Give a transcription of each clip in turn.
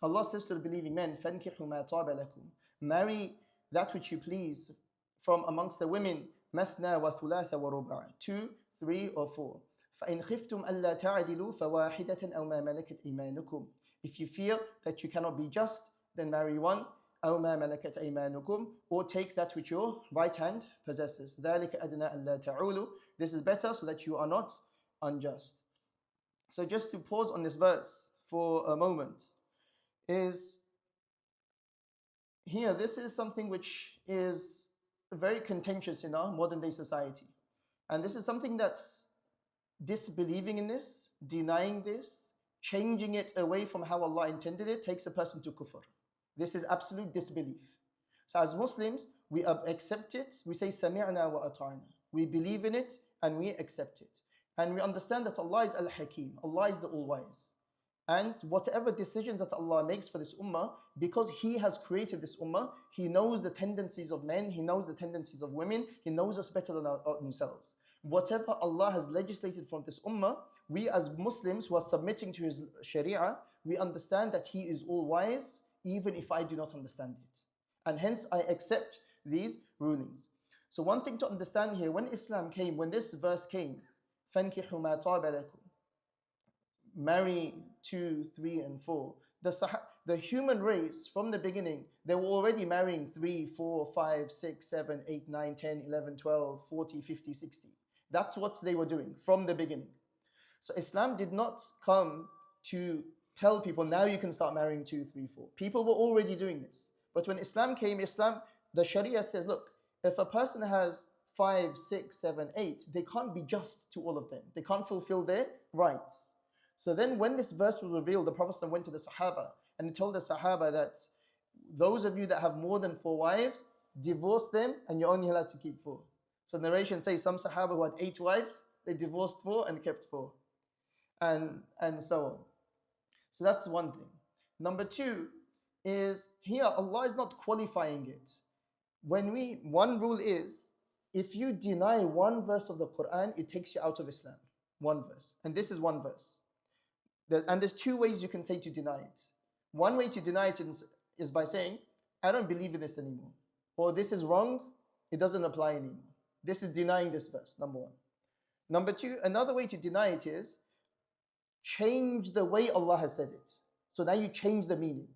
Allah says to the believing men, فَانْكِحُوا مَا طَابَ لَكُمْ, marry that which you please from amongst the women, مَثْنَى وَثُلَاثَ وَرُبَعَ, 2, 3 or 4. فَإِنْ خِفْتُمْ أَلَّا تَعْدِلُوا فَوَاحِدَةً أَوْ مَا مَلَكَتْ إِيمَانُكُمْ. If you fear that you cannot be just, then marry one, أَوْ مَا مَلَكَتْ إِيمَانُكُمْ, or take that which your right hand possesses. ذَلِكَ أَدْنَى أَلَّا تَعُولُوا. This is better so that you are not unjust. So just to pause on this verse for a moment, is here, this is something which is very contentious in our modern day society. And this is something that's disbelieving in this, denying this, changing it away from how Allah intended it, takes a person to kufr. This is absolute disbelief. So as Muslims, we accept it, we say sami'na wa ata'na. We believe in it and we accept it. And we understand that Allah is Al-Hakim, Allah is the All-Wise. And whatever decisions that Allah makes for this ummah, because He has created this ummah, He knows the tendencies of men, He knows the tendencies of women, He knows us better than themselves. Whatever Allah has legislated for this ummah, we as Muslims who are submitting to His Sharia, we understand that He is all-wise, even if I do not understand it. And hence I accept these rulings. So one thing to understand here, when Islam came, when this verse came, فَانْكِحُوا مَا طَابَ لَكُمْ, marry 2, 3 and 4. The human race from the beginning, they were already marrying 3, 4, 5, 6, 7, 8, 9, 10, 11, 12, 40, 50, 60. That's what they were doing from the beginning. So Islam did not come to tell people, now you can start marrying 2, 3, 4. People were already doing this. But when Islam came, the Sharia says, look, if a person has 5, 6, 7, 8, they can't be just to all of them. They can't fulfill their rights. So then when this verse was revealed, the Prophet went to the Sahaba and he told the Sahaba that those of you that have more than 4 wives, divorce them and you're only allowed to keep 4. So narration says some Sahaba who had 8 wives, they divorced 4 and kept 4. And so on. So that's one thing. Number 2 is here Allah is not qualifying it. One rule is, if you deny one verse of the Qur'an, it takes you out of Islam. One verse. And this is one verse. And there's 2 ways you can say to deny it. One way to deny it is by saying, I don't believe in this anymore. Or this is wrong, it doesn't apply anymore. This is denying this verse, number 1. Number 2, another way to deny it is, change the way Allah has said it. So now you change the meaning.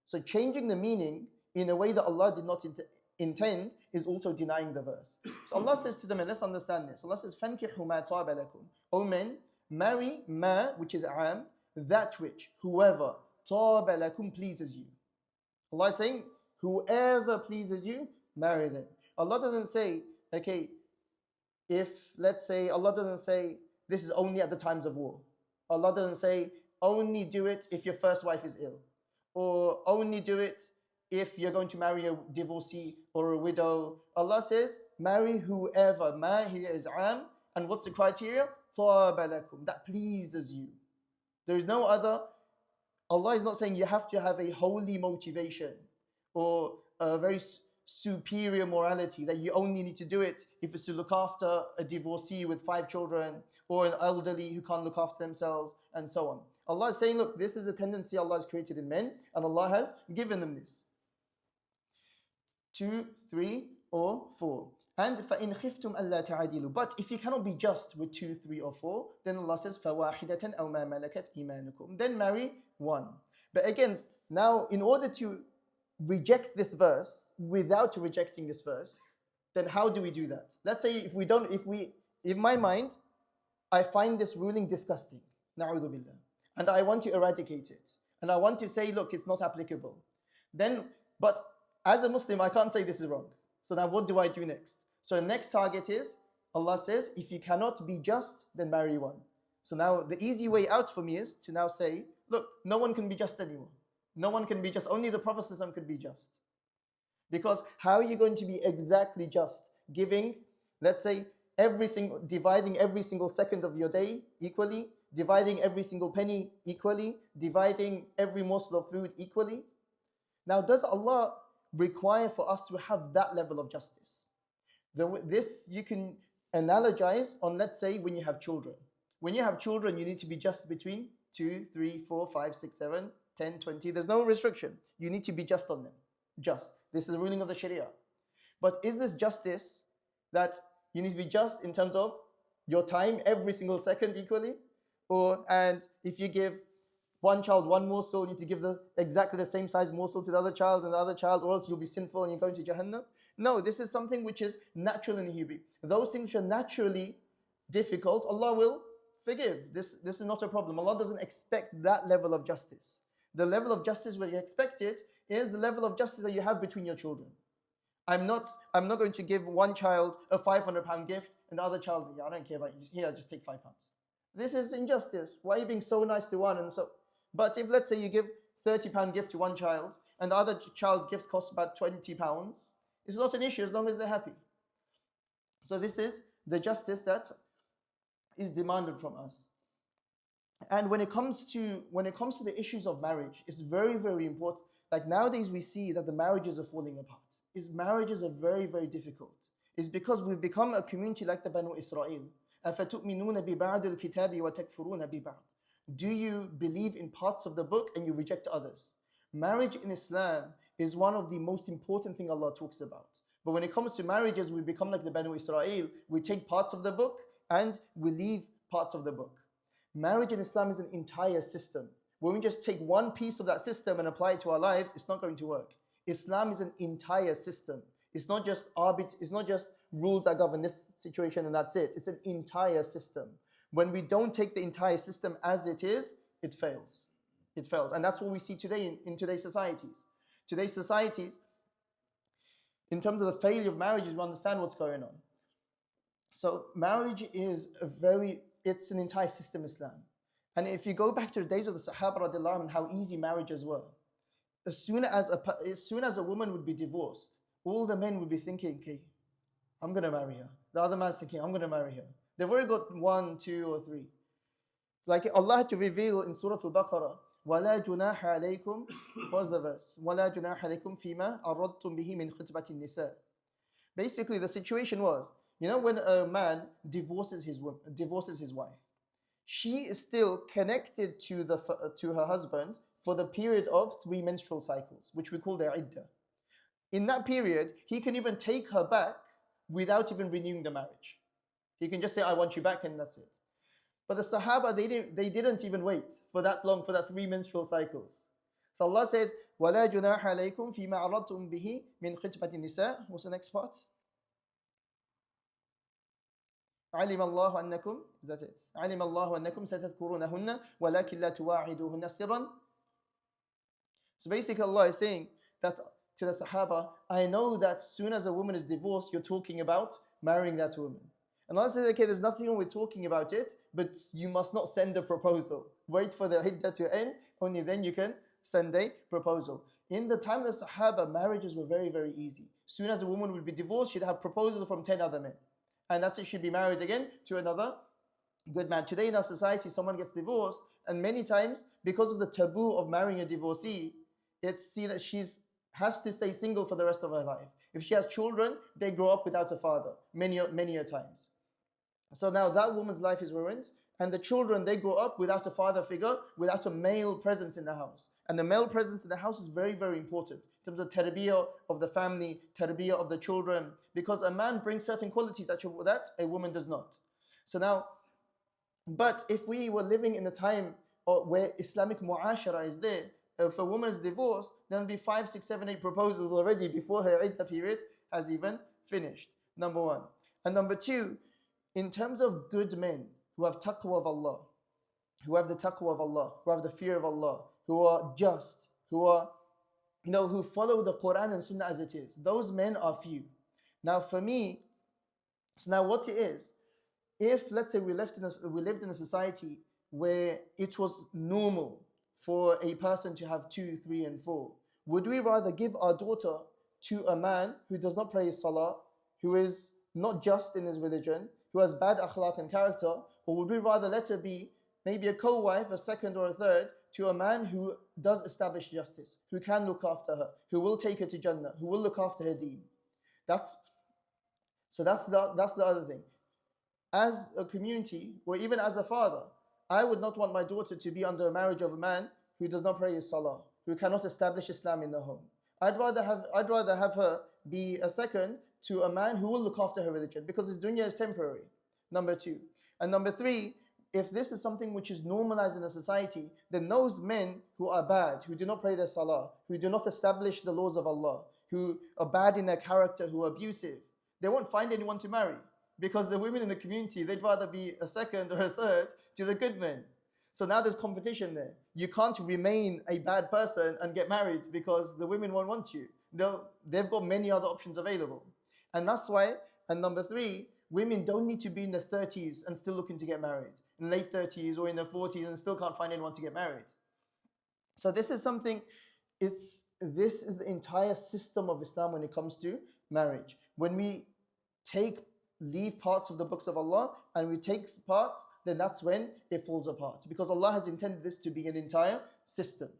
So changing the meaning in a way that Allah did not intend is also denying the verse. So Allah says to them, and let's understand this. Allah says, فَانْكِحُوا مَا طَابَ لَكُمْ. O men, marry ma, which is am, that which, whoever, طَابَ لَكُمْ, pleases you. Allah is saying, whoever pleases you, marry them. Allah doesn't say, okay, let's say, Allah doesn't say, this is only at the times of war. Allah doesn't say, only do it if your first wife is ill. Or only do it if you're going to marry a divorcee or a widow. Allah says, marry whoever. Ma here is am. And what's the criteria? طَابَ لَكُمْ, that pleases you. There is no other. Allah is not saying you have to have a holy motivation or a very superior morality, that you only need to do it if it's to look after a divorcee with 5 children or an elderly who can't look after themselves and so on. Allah is saying, look, this is the tendency Allah has created in men and Allah has given them this. 2, 3 or 4. And فَإِنْ خِفْتُمْ أَلَّا تَعَدِلُوا. But if you cannot be just with 2, 3 or 4, then Allah says فَوَاحِدَةً أَوْ مَا مَلَكَتْ إِيمَانُكُمْ. Then marry 1. But again, now in order to reject this verse without rejecting this verse, then how do we do that? Let's say in my mind, I find this ruling disgusting, na'udhu billah, and I want to eradicate it. And I want to say, look, it's not applicable. But as a Muslim, I can't say this is wrong. So now what do I do next? So the next target is, Allah says, if you cannot be just, then marry 1. So now the easy way out for me is to now say, look, no one can be just anymore. No one can be just, only the Prophet can be just. Because how are you going to be exactly just? Giving, let's say, dividing every single second of your day equally, dividing every single penny equally, dividing every morsel of food equally. Now, does Allah require for us to have that level of justice? This you can analogize on, let's say, when you have children. When you have children, you need to be just between 2, 3, 4, 5, 6, 7 10, 20. There's no restriction. You need to be just on them. Just. This is the ruling of the Sharia. But is this justice that you need to be just in terms of your time every single second equally? And if you give one child one morsel, you need to give exactly the same size morsel to the other child and the other child, or else you'll be sinful and you're going to Jahannam? No, this is something which is natural in human. Those things which are naturally difficult, Allah will forgive. This is not a problem. Allah doesn't expect that level of justice. The level of justice where you expect it is the level of justice that you have between your children. I'm not going to give one child a £500 gift and the other child, I don't care about you. Here, just take £5. This is injustice. Why are you being so nice to one and so? But if, let's say, you give £30 gift to one child and the other child's gift costs about £20, it's not an issue as long as they're happy. So this is the justice that is demanded from us. And when it comes to the issues of marriage, it's very, very important. Like nowadays we see that the marriages are falling apart. Marriages are very, very difficult. It's because we've become a community like the Banu Israel. أَفَتُؤْمِنُونَ بِبَعْدِ الْكِتَابِ وَتَكْفُرُونَ بِبَعْدِ. Do you believe in parts of the book and you reject others? Marriage in Islam is one of the most important things Allah talks about. But when it comes to marriages, we become like the Banu Israel. We take parts of the book and we leave parts of the book. Marriage in Islam is an entire system. When we just take one piece of that system and apply it to our lives, it's not going to work. Islam is an entire system. It's not just rules that govern this situation and that's it. It's an entire system. When we don't take the entire system as it is, it fails. It fails. And that's what we see today in today's societies. Today's societies, in terms of the failure of marriages, we understand what's going on. So marriage is it's an entire system, Islam. And if you go back to the days of the Sahaba radiallahu anhum and how easy marriages were, as soon as a woman would be divorced, all the men would be thinking, okay, I'm going to marry her. The other man's thinking, I'm going to marry her. They've already got 1, 2, or 3. Like Allah had to reveal in Surah Al-Baqarah, وَلَا جُنَاحَ عَلَيْكُمْ, what's the verse? وَلَا جُنَاحَ عَلَيْكُمْ فِيمَا أَرَدْتُمْ بِهِ مِنْ خُطْبَةِ النِّسَاءِ. Basically, the situation was, when a man divorces his wife, she is still connected to her husband for the period of 3 menstrual cycles, which we call their iddah. In that period, he can even take her back without even renewing the marriage. He can just say, I want you back, and that's it. But the Sahaba, they didn't even wait for that long, for that 3 menstrual cycles. So Allah said, وَلَا جُنَاحَ عَلَيْكُمْ فِي مَا عَرَضْتُمْ بِهِ مِنْ خِطْبَةِ النِّسَاءِ. What's the next part? علم الله أنكم, is that it? علم الله أنكم ستذكرونهن ولكن لا تواعدوهن سرا. So basically Allah is saying that to the Sahaba, I know that soon as a woman is divorced, you're talking about marrying that woman. And Allah says, okay, there's nothing wrong with talking about it, but you must not send a proposal. Wait for the iddah to end, only then you can send a proposal. In the time of the Sahaba, marriages were very, very easy. Soon as a woman would be divorced, she'd have proposals from 10 other men. And that's it, she'd be married again to another good man. Today in our society, someone gets divorced, and many times, because of the taboo of marrying a divorcee, it's seen that she has to stay single for the rest of her life. If she has children, they grow up without a father, many a times. So now that woman's life is ruined, and the children, they grow up without a father figure, without a male presence in the house. And the male presence in the house is very, very important in terms of tarbiyah of the family, tarbiyah of the children, because a man brings certain qualities that a woman does not. So now, but if we were living in a time where Islamic mu'ashara is there, if a woman is divorced, then there'll be 5, 6, 7, 8 proposals already before her iddah period has even finished. Number 1. And number 2, in terms of good men who have taqwa of Allah, who have the taqwa of Allah, who have the fear of Allah, who are just, who follow the Qur'an and Sunnah as it is, those men are few. Now for me, so now what it is, if let's say we lived in a society where it was normal for a person to have 2, 3, and 4, would we rather give our daughter to a man who does not pray his salah, who is not just in his religion, who has bad akhlaq and character, or would we rather let her be maybe a co-wife, a second or a third, to a man who does establish justice, who can look after her, who will take her to Jannah, who will look after her deen? That's the other thing. As a community, or even as a father, I would not want my daughter to be under a marriage of a man who does not pray his salah, who cannot establish Islam in the home. I'd rather have her be a second to a man who will look after her religion, because his dunya is temporary. Number two. And number three, if this is something which is normalized in a society, then those men who are bad, who do not pray their salah, who do not establish the laws of Allah, who are bad in their character, who are abusive, they won't find anyone to marry, because the women in the community, they'd rather be a second or a third to the good men. So now there's competition there. You can't remain a bad person and get married because the women won't want you. They've got many other options available. And that's why, and number three, women don't need to be in their 30s and still looking to get married, in late 30s or in their 40s and still can't find anyone to get married. So this is something, this is the entire system of Islam when it comes to marriage. When we leave parts of the books of Allah and we take parts, then that's when it falls apart, because Allah has intended this to be an entire system.